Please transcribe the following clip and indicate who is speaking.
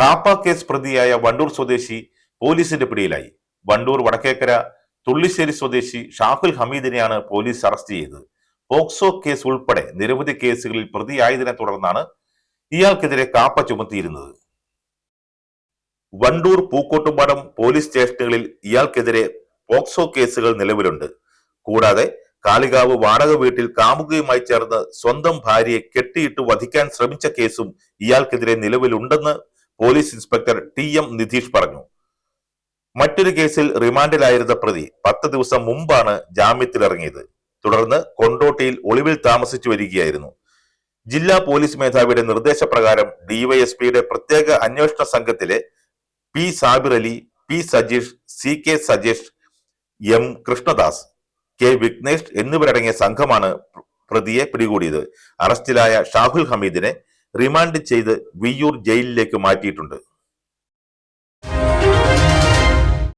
Speaker 1: KAAPA case പ്രതിയായ വണ്ടൂർ സ്വദേശി പോലീസിന്റെ പിടിയിലായി. വണ്ടൂർ വടക്കേക്കര തുള്ളിശ്ശേരി സ്വദേശി ഷാഹുൽ ഹമീദിനെയാണ് പോലീസ് അറസ്റ്റ് ചെയ്തത്. പോക്സോ കേസ് ഉൾപ്പെടെ നിരവധി കേസുകളിൽ പ്രതിയായതിനെ തുടർന്നാണ് ഇയാൾക്കെതിരെ കാപ്പ ചുമത്തിയിരുന്നത്. വണ്ടൂർ പൂക്കോട്ടുംപാടം പോലീസ് സ്റ്റേഷനുകളിൽ ഇയാൾക്കെതിരെ പോക്സോ കേസുകൾ നിലവിലുണ്ട്. കൂടാതെ കാളികാവ് വാടക വീട്ടിൽ കാമുകയുമായി ചേർന്ന് സ്വന്തം ഭാര്യയെ കെട്ടിയിട്ട് വധിക്കാൻ ശ്രമിച്ച കേസും ഇയാൾക്കെതിരെ നിലവിലുണ്ടെന്ന് പോലീസ് ഇൻസ്പെക്ടർ TM നിതീഷ് പറഞ്ഞു. മറ്റൊരു കേസിൽ റിമാൻഡിലായിരുന്ന പ്രതി 10 ദിവസം മുമ്പാണ് ജാമ്യത്തിലിറങ്ങിയത്. തുടർന്ന് കൊണ്ടോട്ടിയിൽ ഒളിവിൽ താമസിച്ചു വരികയായിരുന്നു. ജില്ലാ പോലീസ് മേധാവിയുടെ നിർദ്ദേശപ്രകാരം ഡിവൈഎസ്പിയുടെ പ്രത്യേക അന്വേഷണ സംഘത്തിലെ P Sabir Ali, P Sajeesh, CK Sajesh, M Krishnadas, K Vignesh എന്നിവരടങ്ങിയ സംഘമാണ് പ്രതിയെ പിടികൂടിയത്. അറസ്റ്റിലായ ഷാഹുൽ ഹമീദിനെ റിമാൻഡ് ചെയ്ത് വിയ്യൂർ ജയിലിലേക്ക് മാറ്റിയിട്ടുണ്ട്.